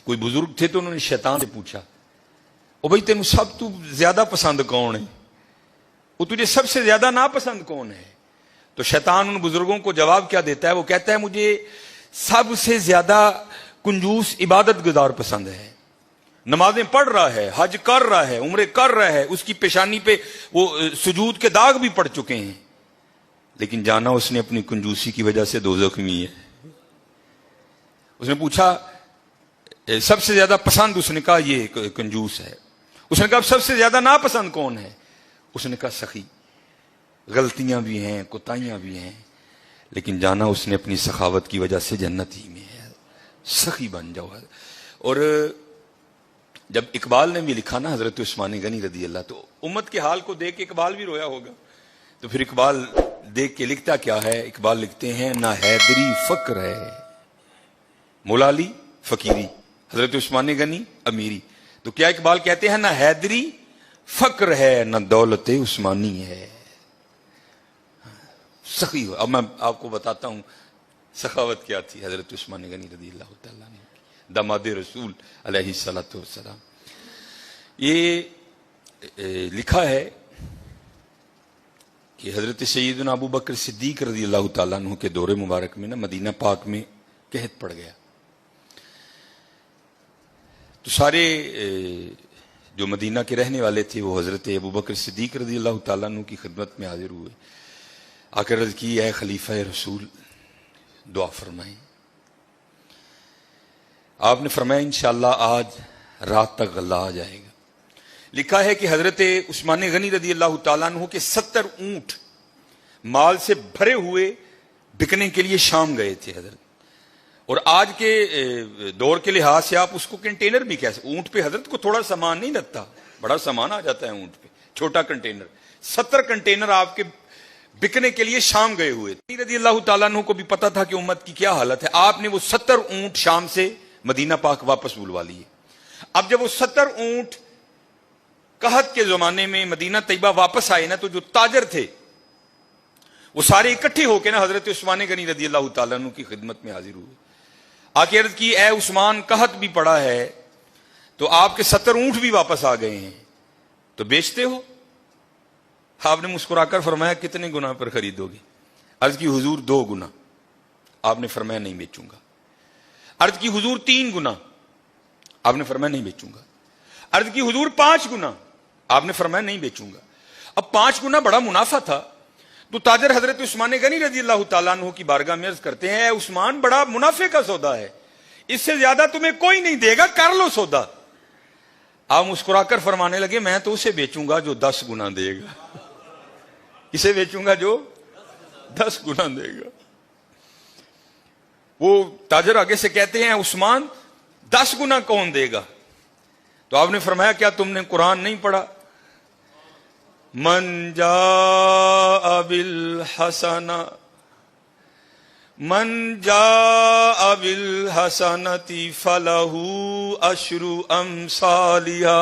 کوئی بزرگ تھے تو انہوں نے شیطان سے پوچھا او بھائی تینوں سب تو زیادہ پسند کون ہے, وہ تجھے سب سے زیادہ ناپسند کون ہے؟ تو شیطان ان بزرگوں کو جواب کیا دیتا ہے؟ وہ کہتا ہے مجھے سب سے زیادہ کنجوس عبادت گزار پسند ہے, نمازیں پڑھ رہا ہے, حج کر رہا ہے, عمرے کر رہا ہے, اس کی پیشانی پہ وہ سجود کے داغ بھی پڑ چکے ہیں, لیکن جانا اس نے اپنی کنجوسی کی وجہ سے دوزخ میں ہے. اس نے پوچھا سب سے زیادہ پسند, اس نے کہا یہ کنجوس ہے. اس نے کہا سب سے زیادہ ناپسند کون ہے؟ اس نے کہا سخی, غلطیاں بھی ہیں, کوتاہیاں بھی ہیں, لیکن جانا اس نے اپنی سخاوت کی وجہ سے جنت ہی میں ہے, سخی بن جاؤ. اور جب اقبال نے بھی لکھا نا حضرت عثمان غنی رضی اللہ, تو امت کے حال کو دیکھ کے اقبال بھی رویا ہوگا. تو پھر اقبال دیکھ کے لکھتا کیا ہے؟ اقبال لکھتے ہیں نہ حیدری فقر ہے, مولا علی فقیری, حضرت عثمان غنی امیری. تو کیا اقبال کہتے ہیں نہ حیدری فقر ہے نہ دولت عثمانی ہے, سخی ہو. اب میں آپ کو بتاتا ہوں سخاوت کیا تھی حضرت عثمان غنی رضی اللہ تعالیٰ عنہ, داماد رسول علیہ الصلوۃ والسلام. یہ لکھا ہے کہ حضرت سیدنا ابو بکر صدیق رضی اللہ تعالیٰ عنہ کے دور مبارک میں نا مدینہ پاک میں قحط پڑ گیا. تو سارے جو مدینہ کے رہنے والے تھے وہ حضرت ابو بکر صدیق رضی اللہ تعالیٰ عنہ کی خدمت میں حاضر ہوئے. آ کر عرض کی اے خلیفہ رسول دعا فرمائیں. آپ نے فرمایا انشاءاللہ آج رات تک غلہ آ جائے گا. لکھا ہے کہ حضرت عثمان غنی رضی اللہ تعالیٰ عنہ کے 70 اونٹ مال سے بھرے ہوئے بکنے کے لیے شام گئے تھے حضرت. اور آج کے دور کے لحاظ سے آپ اس کو کنٹینر بھی کہہ سکتے. اونٹ پہ حضرت کو تھوڑا سامان نہیں لگتا, بڑا سامان آ جاتا ہے اونٹ پہ, چھوٹا کنٹینر. 70 کنٹینر آپ کے بکنے کے لیے شام گئے ہوئے تھے. رضی اللہ تعالیٰ عنہ کو بھی پتا تھا کہ امت کی کیا حالت ہے. آپ نے وہ 70 اونٹ شام سے مدینہ پاک واپس بلوا لیے. اب جب وہ 70 اونٹ قحط کے زمانے میں مدینہ طیبہ واپس آئے نا, تو جو تاجر تھے وہ سارے اکٹھے ہو کے نا حضرت عثمان غنی رضی اللہ تعالیٰ عنہ کی خدمت میں حاضر ہوئے. آ کے عرض کی اے عثمان قحط بھی پڑا ہے تو آپ کے 70 اونٹ بھی واپس آ گئے ہیں, تو بیچتے ہو؟ آپ نے مسکرا کر فرمایا کتنے گنا پر خریدو گے؟ عرض کی حضور 2 گنا. آپ نے فرمایا نہیں بیچوں گا. عرض کی حضور 3 گنا. آپ نے فرمایا نہیں بیچوں گا. عرض کی حضور 5 گنا. آپ نے فرمایا نہیں بیچوں گا. اب 5 گنا بڑا منافع تھا, تو تاجر حضرت عثمان غنی رضی اللہ تعالیٰ عنہ کی بارگاہ میں عرض کرتے ہیں اے عثمان بڑا منافع کا سودا ہے, اس سے زیادہ تمہیں کوئی نہیں دے گا, کر لو سودا. آپ مسکرا کر فرمانے لگے میں تو اسے بیچوں گا جو 10 گنا دے گا. اسے بیچوں گا جو 10 گنا دے گا. وہ تاجر آگے سے کہتے ہیں عثمان 10 گنا کون دے گا؟ تو آپ نے فرمایا کیا تم نے قرآن نہیں پڑھا؟ من جاء بالحسنہ فلہ عشر امثالہا.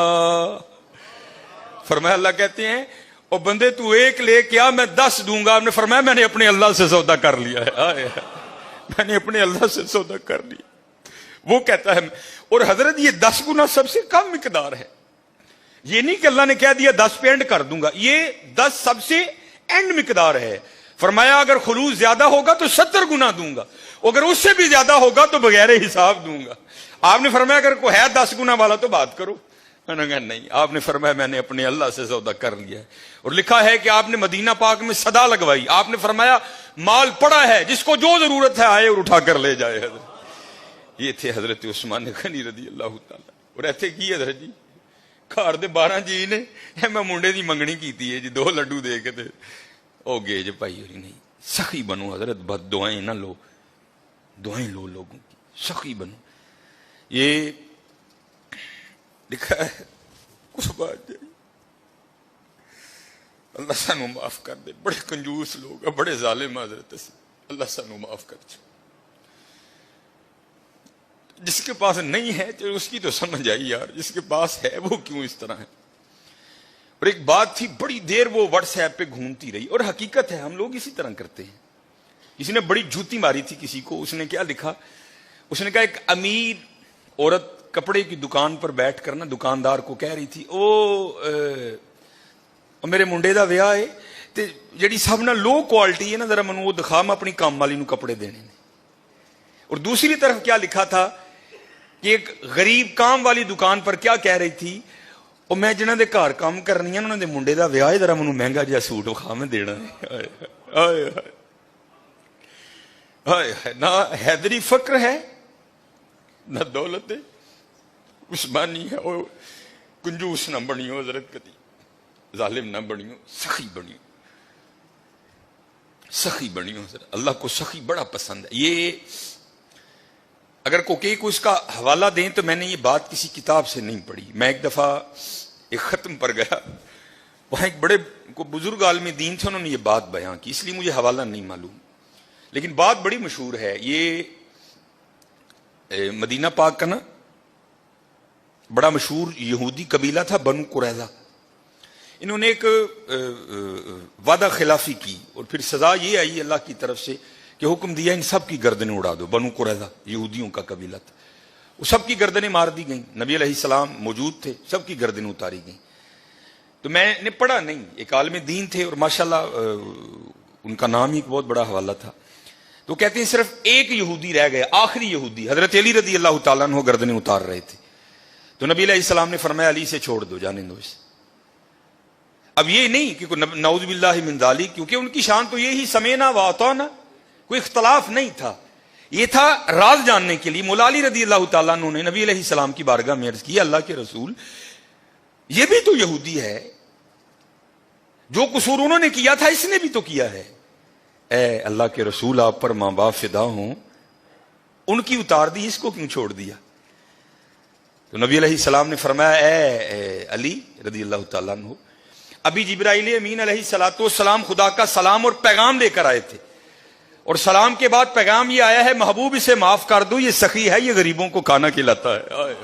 فرمایا اللہ کہتے ہیں اور بندے تو 1 لے کیا میں 10 دوں گا. آپ نے فرمایا میں نے اپنے اللہ سے سودا کر لیا ہے, میں نے اپنے اللہ سے سودا کر لیا. وہ کہتا ہے, اور حضرت یہ 10 گنا سب سے کم مقدار ہے. یہ نہیں کہ اللہ نے کہہ دیا 10 پہ اینڈ کر دوں گا, یہ 10 سب سے اینڈ مقدار ہے. فرمایا اگر خلوص زیادہ ہوگا تو 70 گنا دوں گا, اگر اس سے بھی زیادہ ہوگا تو بغیر حساب دوں گا. آپ نے فرمایا اگر کوئی ہے 10 گنا والا تو بات کرو. میں نے کہا نہیں. آپ نے فرمایا میں نے اپنے اللہ سے سودا کر لیا ہے. اور لکھا ہے کہ آپ نے مدینہ پاک میں صدا لگوائی. آپ نے فرمایا مال پڑا ہے, جس کو جو ضرورت ہے آئے اور اٹھا کر لے جائے. حضرت یہ تھے حضرت عثمان غنی رضی اللہ تعالیٰ. اور ایسے کی حضرت جی گھر دے 12 جی نے میں منڈے دی منگنی کیتی ہے جی 2 لڈو دے کے او گے جی بھائی ہوئی نہیں. سخی بنو حضرت, بد دعائیں نہ لو, دعائیں لو لوگوں کی, سخی بنو. یہ لکھا ہے کچھ بات جائے اللہ سانو معاف کر دے. بڑے کنجوس لوگ ہیں, بڑے ظالم حضرت سے, اللہ سانو معاف کر دے. جس کے پاس نہیں ہے تو اس کی تو سمجھ آئی یار, جس کے پاس ہے وہ کیوں اس طرح ہے. اور ایک بات تھی بڑی دیر وہ واٹس ایپ پہ گھومتی رہی, اور حقیقت ہے ہم لوگ اسی طرح کرتے ہیں. کسی نے بڑی جوتی ماری تھی کسی کو, اس نے کیا لکھا, اس نے کہا ایک امیر عورت کپڑے کی دکان پر بیٹھ کر نا دکاندار کو کہہ رہی تھی میرے منڈے دا ویاہ ہے تے جڑی سب نہ لو کوالٹی ہے نا ذرا منو وہ دکھا، میں اپنی کام والی نو کپڑے دینے نے۔ اور دوسری طرف کیا لکھا تھا کہ ایک غریب کام والی دکان پر کیا کہہ رہی تھی، اور میں جنہاں دے گھر کام کرنی ہے انہاں دے منڈے دا ویاہ ہے، ذرا منو مہنگا جہا سوٹ وکھا میں دینا ہے۔ نہ حیدری فقر ہے نہ دولت عثمانی ہے، اور کنجوس نہ بنیو حضرت، کدی ظالم نہ بنیو، سخی بنیو، سخی بنیو حضرت۔ اللہ کو سخی بڑا پسند ہے۔ یہ اگر کوئی اس کا حوالہ دیں تو میں نے یہ بات کسی کتاب سے نہیں پڑھی، میں ایک دفعہ ایک ختم پر گیا، وہاں ایک بڑے بزرگ عالم دین تھے، انہوں نے یہ بات بیان کی، اس لیے مجھے حوالہ نہیں معلوم، لیکن بات بڑی مشہور ہے۔ یہ مدینہ پاک کا نا بڑا مشہور یہودی قبیلہ تھا بنو قریظہ، انہوں نے ایک وعدہ خلافی کی اور پھر سزا یہ آئی اللہ کی طرف سے کہ حکم دیا ان سب کی گردنیں اڑا دو۔ بنو قریظہ یہودیوں کا قبیلہ تھا، وہ سب کی گردنیں مار دی گئیں، نبی علیہ السلام موجود تھے، سب کی گردنیں اتاری گئیں۔ تو میں نے پڑھا نہیں، ایک عالم دین تھے اور ماشاءاللہ ان کا نام ہی ایک بہت بڑا حوالہ تھا، تو کہتے ہیں صرف ایک یہودی رہ گئے، آخری یہودی حضرت علی رضی اللہ تعالیٰ عنہ گردنیں اتار رہے تھے، تو نبی علیہ السلام نے فرمایا علی سے چھوڑ دو، جانے دو اسے۔ اب یہ نہیں کہ نعوذ باللہ من ذالک، کیونکہ ان کی شان تو یہی سمینا و اطعنا، کوئی اختلاف نہیں تھا، یہ تھا راز جاننے کے لیے۔ مولا علی رضی اللہ تعالیٰ عنہ نے نبی علیہ السلام کی بارگاہ میں عرض کی، اللہ کے رسول یہ بھی تو یہودی ہے، جو قصور انہوں نے کیا تھا اس نے بھی تو کیا ہے۔ اے اللہ کے رسول آپ پر ماں باپ فدا ہوں، ان کی اتار دی، اس کو کیوں چھوڑ دیا؟ تو نبی علیہ السلام نے فرمایا اے علی رضی اللہ تعالیٰ عنہ، ابھی جبرائیل امین علیہ السلام خدا کا سلام اور پیغام لے کر آئے تھے، اور سلام کے بعد پیغام یہ آیا ہے محبوب اسے معاف کر دو، یہ سخی ہے، یہ غریبوں کو کھانا کھلاتا ہے۔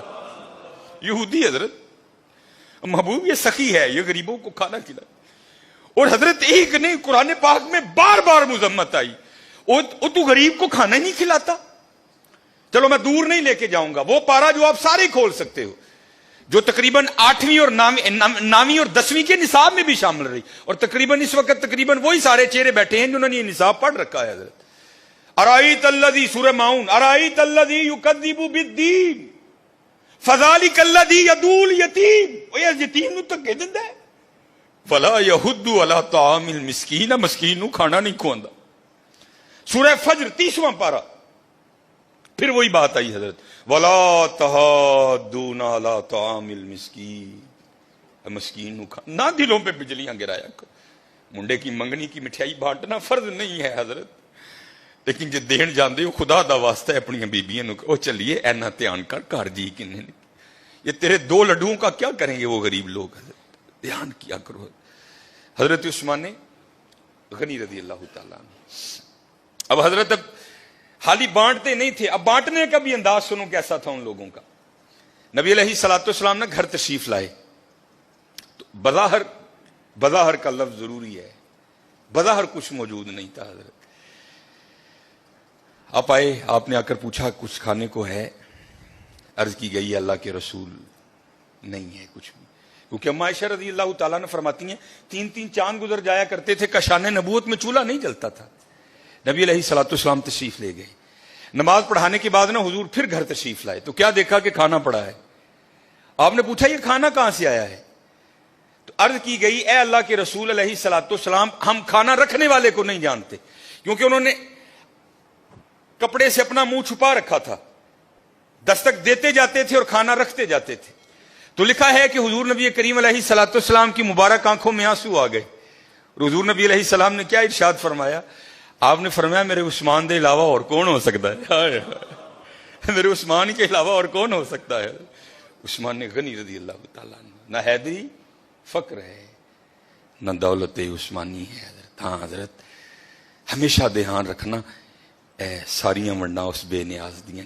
یہودی حضرت، محبوب یہ سخی ہے، یہ غریبوں کو کھانا کھلاتا ہے۔ اور حضرت ایک نہیں، قرآن پاک میں بار بار مذمت آئی، وہ تو غریب کو کھانا ہی نہیں کھلاتا۔ چلو میں دور نہیں لے کے جاؤں گا، وہ پارا جو آپ سارے کھول سکتے ہو، جو تقریباً 8ویں اور 9ویں اور 10ویں کے نصاب میں بھی شامل رہی، اور تقریباً اس وقت تقریباً وہی سارے چہرے بیٹھے ہیں جنہوں نے یہ نصاب پڑھ رکھا ہے۔ حضرت ارائیت الذی، سورہ ماؤن، ارائیت الذی یکذب بالدین فذلک الذی یدعو الیتیم، وہ یتیم نو دھکے دیندا ہے، ولا یحض علی طعام المسکین، مسکین نو کھانا نہیں کھواندا۔ سورہ فجر 30واں پارہ، پھر وہی بات آئی حضرت، وَلَا تَحَاضُّونَ عَلَىٰ طَعَامِ الْمِسْكِينِ، مسکین نو کھانا نہ، دلوں پہ بجلیاں گرایا کرو۔ منڈے کی منگنی کی مٹھائی بانٹنا فرض نہیں ہے حضرت، لیکن جے دین جاندے ہو خدا دا واسطہ ہے اپنی بیبیاں نو او چلیے اینا دھیان کر گھر جی کنے نے، یہ تیرے 2 لڈوؤں کا کیا کریں گے وہ غریب لوگ؟ حضرت دھیان کیا کرو۔ حضرت عثمان غنی رضی اللہ تعالیٰ عنہ، اب حضرت حالی بانٹتے نہیں تھے، اب بانٹنے کا بھی انداز سنو کیسا تھا ان لوگوں کا۔ نبی علیہ السلام نے گھر تشریف لائے، تو بظاہر کا لفظ ضروری ہے، بظاہر کچھ موجود نہیں تھا۔ حضرت آپ آئے، آپ نے آ کر پوچھا کچھ کھانے کو ہے؟ عرض کی گئی اللہ کے رسول نہیں ہے کچھ بھی، کیونکہ اما عائشہ رضی اللہ تعالیٰ نے فرماتی ہیں 3 چاند گزر جایا کرتے تھے، کشان نبوت میں چولہا نہیں جلتا تھا۔ نبی علیہ السلام تشریف لے گئے، نماز پڑھانے کے بعد نا حضور پھر گھر تشریف لائے، تو کیا دیکھا کہ کھانا پڑا ہے۔ آپ نے پوچھا یہ کھانا کہاں سے آیا ہے؟ تو عرض کی گئی اے اللہ کے رسول علیہ السلام، ہم کھانا رکھنے والے کو نہیں جانتے، کیونکہ انہوں نے کپڑے سے اپنا منہ چھپا رکھا تھا، دستک دیتے جاتے تھے اور کھانا رکھتے جاتے تھے۔ تو لکھا ہے کہ حضور نبی کریم علیہ السلام کی مبارک آنکھوں میں آنسو آ گئے، اور حضور نبی علیہ السلام نے کیا ارشاد فرمایا؟ آپ نے فرمایا میرے عثمان دے علاوہ اور کون ہو سکتا ہے؟ میرے عثمان کے علاوہ اور کون ہو سکتا ہے؟ عثمان غنی رضی اللہ تعالیٰ عنہ، نہ حیدری فقر ہے نہ دولت عثمانی ہے حضرت۔ ہاں حضرت ہمیشہ دھیان رکھنا، ساریاں ونڈا اس بے نیاز دیاں